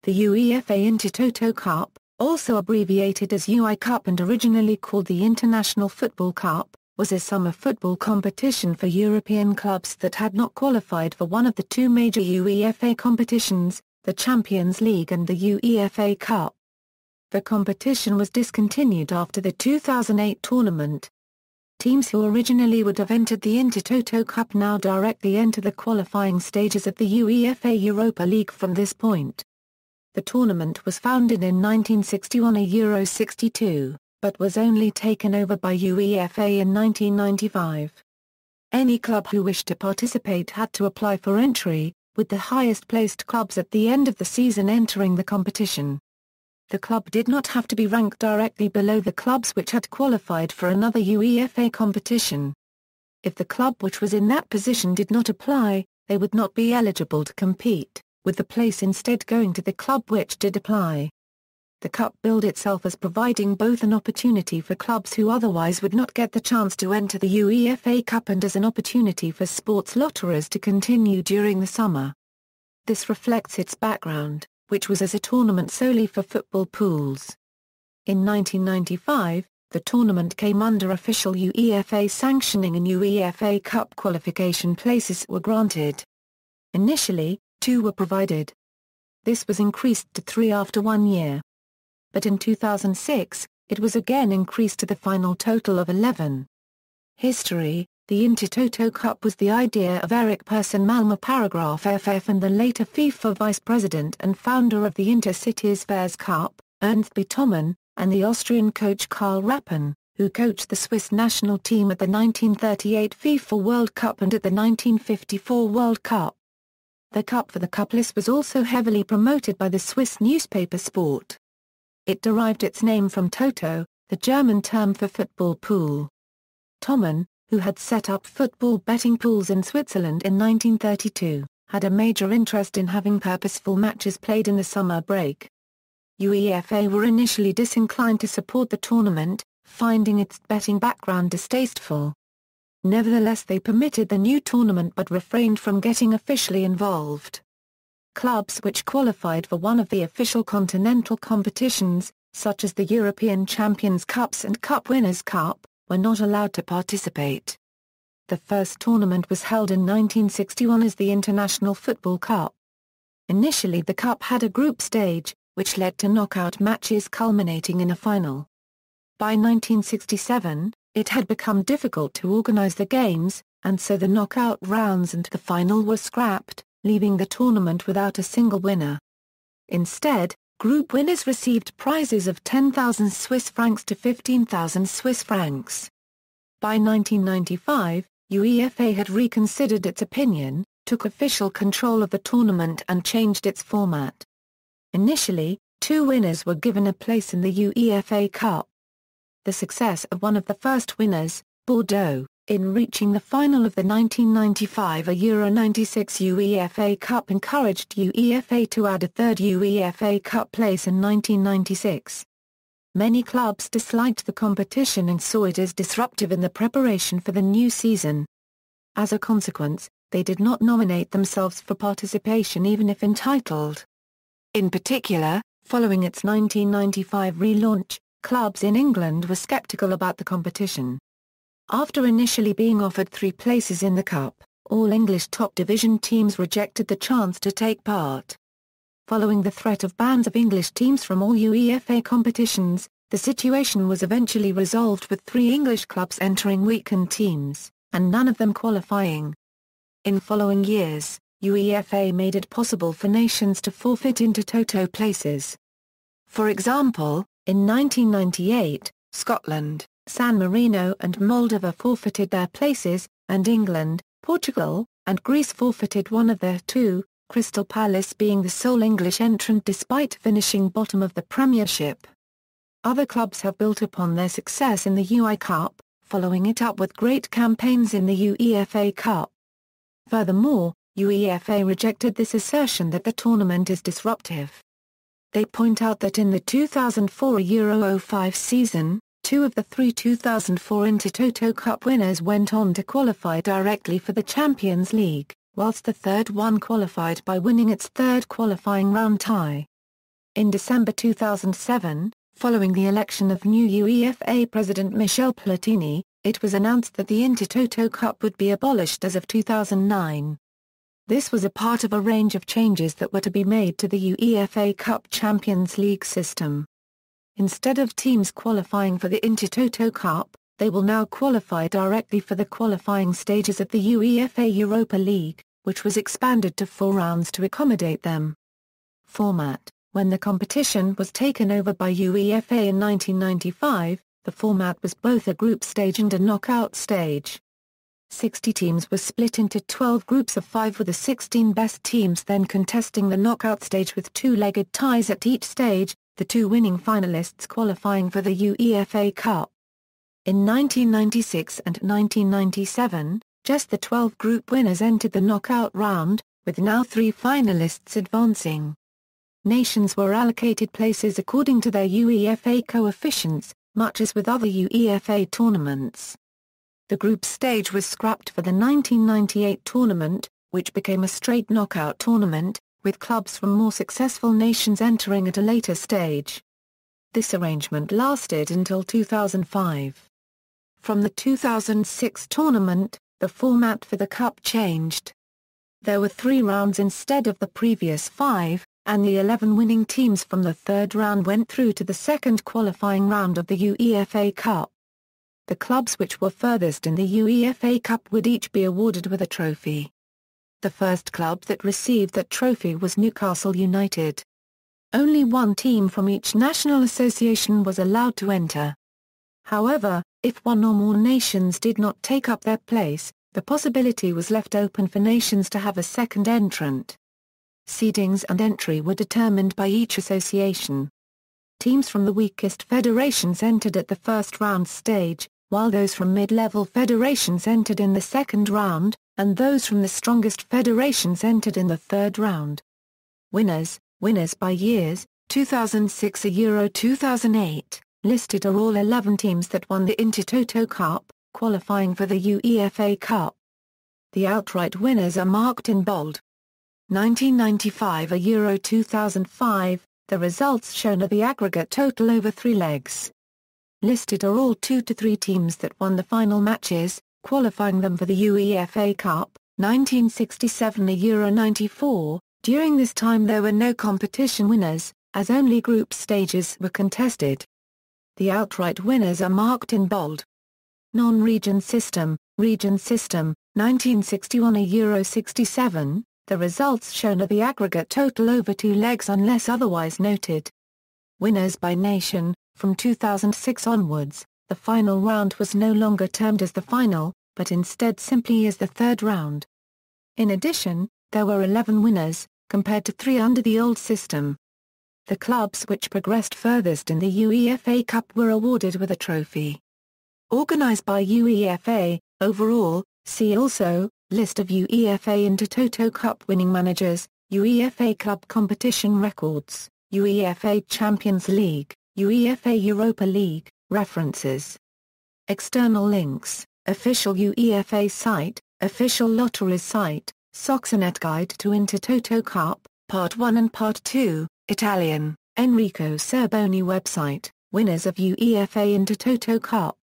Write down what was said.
The UEFA Intertoto Cup, also abbreviated as UI Cup and originally called the International Football Cup, was a summer football competition for European clubs that had not qualified for one of the two major UEFA competitions, the Champions League and the UEFA Cup. The competition was discontinued after the 2008 tournament. Teams who originally would have entered the Intertoto Cup now directly enter the qualifying stages of the UEFA Europa League from this point. The tournament was founded in 1961 Euro 62, but was only taken over by UEFA in 1995. Any club who wished to participate had to apply for entry, with the highest-placed clubs at the end of the season entering the competition. The club did not have to be ranked directly below the clubs which had qualified for another UEFA competition. If the club which was in that position did not apply, they would not be eligible to compete, with the place instead going to the club which did apply. The cup billed itself as providing both an opportunity for clubs who otherwise would not get the chance to enter the UEFA Cup and as an opportunity for sports lotteries to continue during the summer. This reflects its background, which was as a tournament solely for football pools. In 1995, the tournament came under official UEFA sanctioning and UEFA Cup qualification places were granted. Initially, 2 were provided. This was increased to 3 after 1 year. But in 2006, it was again increased to the final total of 11. History: the Intertoto Cup was the idea of Eric Persson Malmö paragraph FF and the later FIFA vice president and founder of the Intercities Fairs Cup, Ernst B. Thommen, and the Austrian coach Karl Rappen, who coached the Swiss national team at the 1938 FIFA World Cup and at the 1954 World Cup. The Cup for the Cupless was also heavily promoted by the Swiss newspaper Sport. It derived its name from Toto, the German term for football pool. Thommen, who had set up football betting pools in Switzerland in 1932, had a major interest in having purposeful matches played in the summer break. UEFA were initially disinclined to support the tournament, finding its betting background distasteful. Nevertheless, they permitted the new tournament but refrained from getting officially involved. Clubs which qualified for one of the official continental competitions, such as the European Champions Cups and Cup Winners' Cup, were not allowed to participate. The first tournament was held in 1961 as the International Football Cup. Initially the cup had a group stage, which led to knockout matches culminating in a final. By 1967, it had become difficult to organize the games, and so the knockout rounds and the final were scrapped, leaving the tournament without a single winner. Instead, group winners received prizes of 10,000 Swiss francs to 15,000 Swiss francs. By 1995, UEFA had reconsidered its opinion, took official control of the tournament and changed its format. Initially, 2 winners were given a place in the UEFA Cup. The success of one of the first winners, Bordeaux, in reaching the final of the 1995 Euro 96 UEFA Cup encouraged UEFA to add a third UEFA Cup place in 1996. Many clubs disliked the competition and saw it as disruptive in the preparation for the new season. As a consequence, they did not nominate themselves for participation even if entitled. In particular, following its 1995 relaunch, clubs in England were sceptical about the competition. After initially being offered 3 places in the Cup, all English top division teams rejected the chance to take part. Following the threat of bans of English teams from all UEFA competitions, the situation was eventually resolved with 3 English clubs entering weakened teams, and none of them qualifying. In following years, UEFA made it possible for nations to forfeit Intertoto places. For example, in 1998, Scotland, San Marino and Moldova forfeited their places, and England, Portugal, and Greece forfeited one of their 2, Crystal Palace being the sole English entrant despite finishing bottom of the Premiership. Other clubs have built upon their success in the UI Cup, following it up with great campaigns in the UEFA Cup. Furthermore, UEFA rejected this assertion that the tournament is disruptive. They point out that in the 2004 Euro 05 season, 2 of the 3 2004 Intertoto Cup winners went on to qualify directly for the Champions League, whilst the third one qualified by winning its third qualifying round tie. In December 2007, following the election of new UEFA President Michel Platini, it was announced that the Intertoto Cup would be abolished as of 2009. This was a part of a range of changes that were to be made to the UEFA Cup Champions League system. Instead of teams qualifying for the Intertoto Cup, they will now qualify directly for the qualifying stages of the UEFA Europa League, which was expanded to 4 rounds to accommodate them. Format: when the competition was taken over by UEFA in 1995, the format was both a group stage and a knockout stage. 60 teams were split into 12 groups of 5 with the 16 best teams then contesting the knockout stage with 2-legged ties at each stage, the 2 winning finalists qualifying for the UEFA Cup. In 1996 and 1997, just the 12 group winners entered the knockout round, with now 3 finalists advancing. Nations were allocated places according to their UEFA coefficients, much as with other UEFA tournaments. The group stage was scrapped for the 1998 tournament, which became a straight knockout tournament, with clubs from more successful nations entering at a later stage. This arrangement lasted until 2005. From the 2006 tournament, the format for the Cup changed. There were 3 rounds instead of the previous 5, and the 11 winning teams from the 3rd round went through to the 2nd qualifying round of the UEFA Cup. The clubs which were furthest in the UEFA Cup would each be awarded with a trophy. The first club that received that trophy was Newcastle United. Only 1 team from each national association was allowed to enter. However, if 1 or more nations did not take up their place, the possibility was left open for nations to have a second entrant. Seedings and entry were determined by each association. Teams from the weakest federations entered at the first round stage, while those from mid-level federations entered in the 2nd round, and those from the strongest federations entered in the 3rd round. Winners by years, 2006 to Euro 2008, listed are all 11 teams that won the Intertoto Cup, qualifying for the UEFA Cup. The outright winners are marked in bold. 1995 or Euro 2005, the results shown are the aggregate total over 3 legs. Listed are all 2 to 3 teams that won the final matches, qualifying them for the UEFA Cup. 1967 or Euro 94, during this time there were no competition winners, as only group stages were contested. The outright winners are marked in bold. Non-region system, 1961 or Euro 67, the results shown are the aggregate total over 2 legs unless otherwise noted. Winners by nation, from 2006 onwards, the final round was no longer termed as the final, but instead simply as the 3rd round. In addition, there were 11 winners, compared to 3 under the old system. The clubs which progressed furthest in the UEFA Cup were awarded with a trophy. Organised by UEFA, overall, see also, List of UEFA Intertoto Cup winning managers, UEFA Club competition records, UEFA Champions League, UEFA Europa League, references. External links, official UEFA site, official lotteries site, Soxanet Guide to Intertoto Cup, Part 1 and Part 2, Italian, Enrico Cerboni website, winners of UEFA Intertoto Cup.